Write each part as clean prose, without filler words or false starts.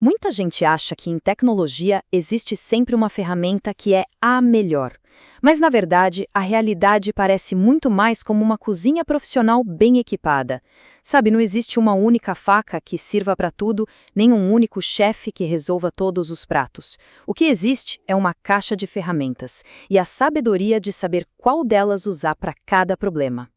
Muita gente acha que em tecnologia existe sempre uma ferramenta que é a melhor. Mas, na verdade, a realidade parece muito mais como uma cozinha profissional bem equipada. Sabe, não existe uma única faca que sirva para tudo, nem um único chefe que resolva todos os pratos. O que existe é uma caixa de ferramentas e a sabedoria de saber qual delas usar para cada problema.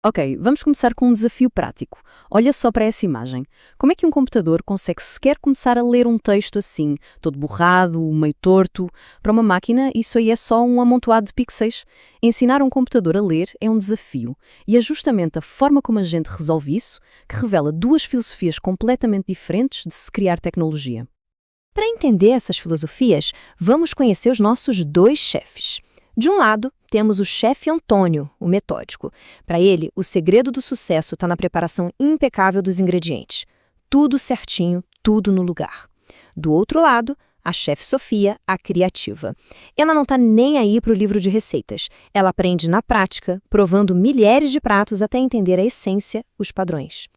Ok, vamos começar com um desafio prático. Olha só para essa imagem. Como é que um computador consegue sequer começar a ler um texto assim, todo borrado, meio torto? Para uma máquina, isso aí é só um amontoado de pixels. Ensinar um computador a ler é um desafio. E é justamente a forma como a gente resolve isso que revela duas filosofias completamente diferentes de se criar tecnologia. Para entender essas filosofias, vamos conhecer os nossos dois chefes. De um lado, temos o chefe Antônio, o metódico. Para ele, o segredo do sucesso está na preparação impecável dos ingredientes. Tudo certinho, tudo no lugar. Do outro lado, a chefe Sofia, a criativa. Ela não está nem aí para o livro de receitas. Ela aprende na prática, provando milhares de pratos até entender a essência, os padrões.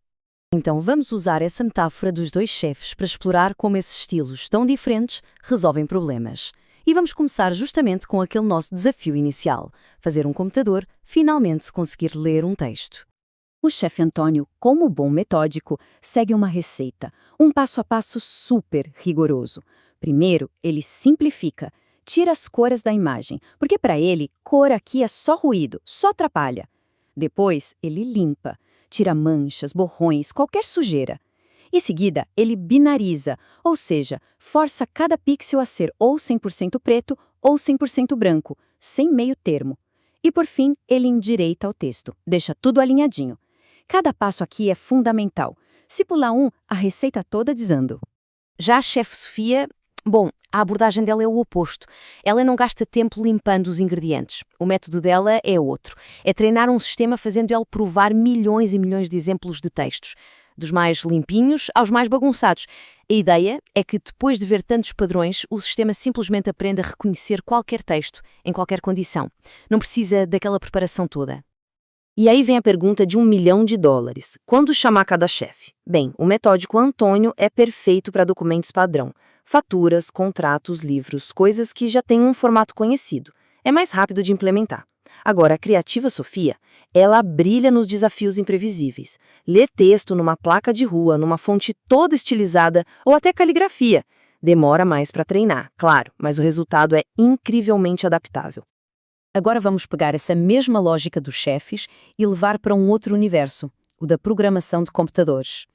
Então, vamos usar essa metáfora dos dois chefes para explorar como esses estilos tão diferentes resolvem problemas. E vamos começar justamente com aquele nosso desafio inicial, fazer um computador finalmente conseguir ler um texto. O chefe Antônio, como bom metódico, segue uma receita, um passo a passo super rigoroso. Primeiro, ele simplifica, tira as cores da imagem, porque para ele, cor aqui é só ruído, só atrapalha. Depois, ele limpa, tira manchas, borrões, qualquer sujeira. Em seguida, ele binariza, ou seja, força cada pixel a ser ou 100% preto ou 100% branco, sem meio termo. E por fim, ele endireita o texto, deixa tudo alinhadinho. Cada passo aqui é fundamental. Se pular um, a receita toda desanda. Já a chefe Sofia, bom, a abordagem dela é o oposto. Ela não gasta tempo limpando os ingredientes. O método dela é outro. É treinar um sistema fazendo ele provar milhões e milhões de exemplos de textos, dos mais limpinhos aos mais bagunçados. A ideia é que, depois de ver tantos padrões, o sistema simplesmente aprenda a reconhecer qualquer texto, em qualquer condição. Não precisa daquela preparação toda. E aí vem a pergunta de $1 milhão. Quando chamar cada chefe? Bem, o metódico Antônio é perfeito para documentos padrão. Faturas, contratos, livros, coisas que já têm um formato conhecido. É mais rápido de implementar. Agora, a criativa Sofia, ela brilha nos desafios imprevisíveis. Lê texto numa placa de rua, numa fonte toda estilizada ou até caligrafia. Demora mais para treinar, claro, mas o resultado é incrivelmente adaptável. Agora vamos pegar essa mesma lógica dos chefes e levar para um outro universo, o da programação de computadores.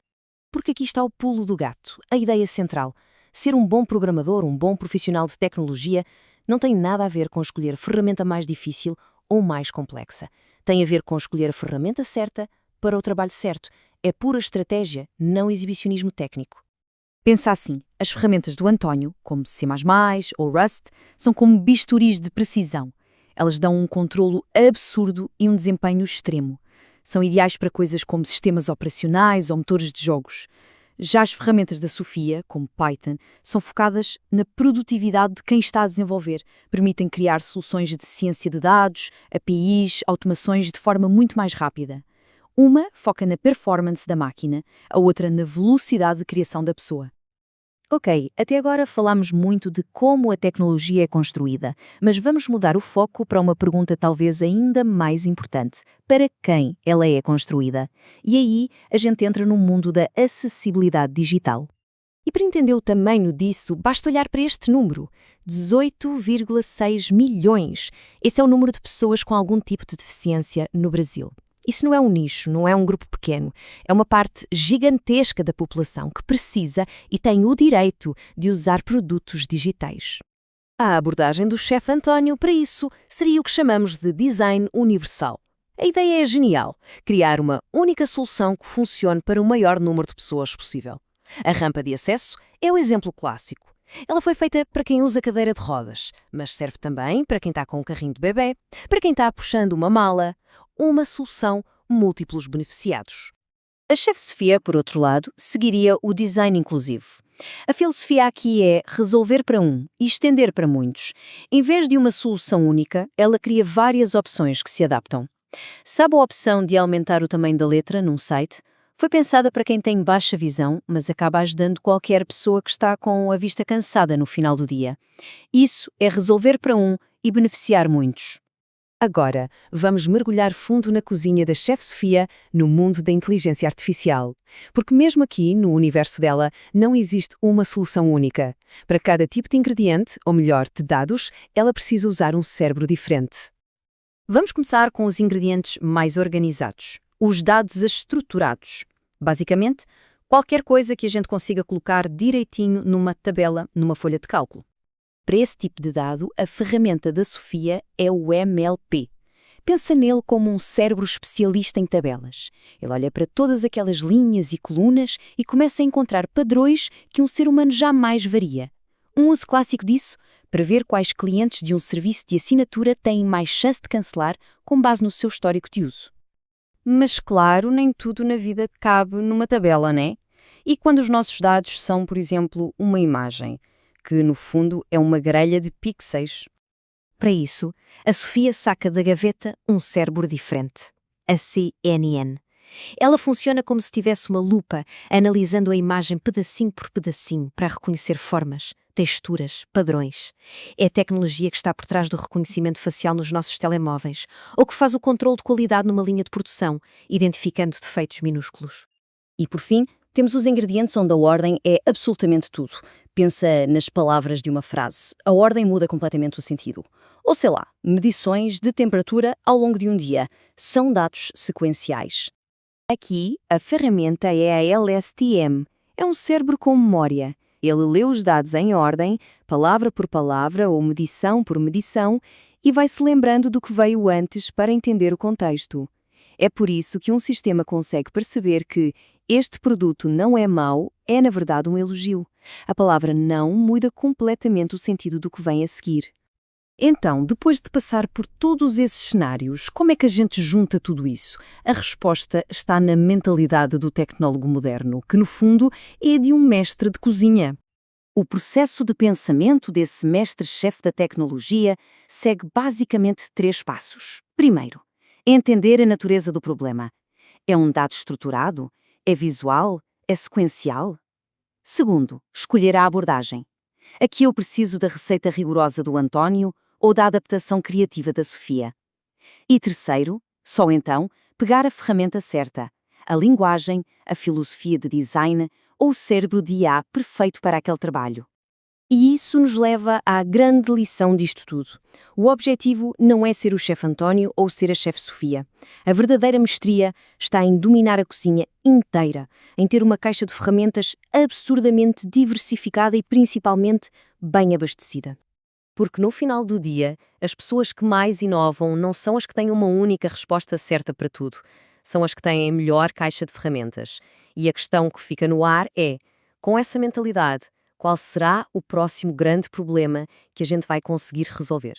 Porque aqui está o pulo do gato, a ideia central. Ser um bom programador, um bom profissional de tecnologia, não tem nada a ver com escolher a ferramenta mais difícil ou mais complexa. Tem a ver com escolher a ferramenta certa para o trabalho certo. É pura estratégia, não exibicionismo técnico. Pensa assim, as ferramentas do Antônio, como C++ ou Rust, são como bisturis de precisão. Elas dão um controlo absurdo e um desempenho extremo. São ideais para coisas como sistemas operacionais ou motores de jogos. Já as ferramentas da Sofia, como Python, são focadas na produtividade de quem está a desenvolver. Permitem criar soluções de ciência de dados, APIs, automações de forma muito mais rápida. Uma foca na performance da máquina, a outra na velocidade de criação da pessoa. Ok, até agora falamos muito de como a tecnologia é construída, mas vamos mudar o foco para uma pergunta talvez ainda mais importante. Para quem ela é construída? E aí a gente entra no mundo da acessibilidade digital. E para entender o tamanho disso, basta olhar para este número, 18,6 milhões. Esse é o número de pessoas com algum tipo de deficiência no Brasil. Isso não é um nicho, não é um grupo pequeno. É uma parte gigantesca da população que precisa e tem o direito de usar produtos digitais. A abordagem do chefe Antônio para isso seria o que chamamos de design universal. A ideia é genial, criar uma única solução que funcione para o maior número de pessoas possível. A rampa de acesso é o exemplo clássico. Ela foi feita para quem usa cadeira de rodas, mas serve também para quem está com um carrinho de bebê, para quem está puxando uma mala, uma solução, múltiplos beneficiados. A chefe Sofia, por outro lado, seguiria o design inclusivo. A filosofia aqui é resolver para um e estender para muitos. Em vez de uma solução única, ela cria várias opções que se adaptam. Sabe a opção de aumentar o tamanho da letra num site? Foi pensada para quem tem baixa visão, mas acaba ajudando qualquer pessoa que está com a vista cansada no final do dia. Isso é resolver para um e beneficiar muitos. Agora, vamos mergulhar fundo na cozinha da Chef Sofia, no mundo da inteligência artificial. Porque mesmo aqui, no universo dela, não existe uma solução única. Para cada tipo de ingrediente, ou melhor, de dados, ela precisa usar um cérebro diferente. Vamos começar com os ingredientes mais organizados, os dados estruturados. Basicamente, qualquer coisa que a gente consiga colocar direitinho numa tabela, numa folha de cálculo. Para esse tipo de dado, a ferramenta da Sofia é o MLP. Pensa nele como um cérebro especialista em tabelas. Ele olha para todas aquelas linhas e colunas e começa a encontrar padrões que um ser humano jamais varia. Um uso clássico disso, para ver quais clientes de um serviço de assinatura têm mais chance de cancelar com base no seu histórico de uso. Mas claro, nem tudo na vida cabe numa tabela, né? E quando os nossos dados são, por exemplo, uma imagem, que no fundo é uma grelha de pixels? Para isso, a Sofia saca da gaveta um cérebro diferente, a CNN. Ela funciona como se tivesse uma lupa, analisando a imagem pedacinho por pedacinho para reconhecer formas, texturas, padrões. É a tecnologia que está por trás do reconhecimento facial nos nossos telemóveis, ou que faz o controle de qualidade numa linha de produção, identificando defeitos minúsculos. E por fim, temos os ingredientes onde a ordem é absolutamente tudo. Pensa nas palavras de uma frase. A ordem muda completamente o sentido. Ou sei lá, medições de temperatura ao longo de um dia. São dados sequenciais. Aqui, a ferramenta é a LSTM. É um cérebro com memória. Ele lê os dados em ordem, palavra por palavra ou medição por medição, e vai se lembrando do que veio antes para entender o contexto. É por isso que um sistema consegue perceber que este produto não é mau, é na verdade um elogio. A palavra não muda completamente o sentido do que vem a seguir. Então, depois de passar por todos esses cenários, como é que a gente junta tudo isso? A resposta está na mentalidade do tecnólogo moderno, que no fundo é de um mestre de cozinha. O processo de pensamento desse mestre-chefe da tecnologia segue basicamente 3 passos. Primeiro, entender a natureza do problema. É um dado estruturado? É visual? É sequencial? Segundo, escolher a abordagem. Aqui eu preciso da receita rigorosa do António ou da adaptação criativa da Sofia. E terceiro, só então, pegar a ferramenta certa, a linguagem, a filosofia de design ou o cérebro de IA perfeito para aquele trabalho. E isso nos leva à grande lição disto tudo. O objetivo não é ser o chefe António ou ser a chefe Sofia. A verdadeira mestria está em dominar a cozinha inteira, em ter uma caixa de ferramentas absurdamente diversificada e principalmente bem abastecida. Porque no final do dia, as pessoas que mais inovam não são as que têm uma única resposta certa para tudo. São as que têm a melhor caixa de ferramentas. E a questão que fica no ar é, com essa mentalidade, qual será o próximo grande problema que a gente vai conseguir resolver?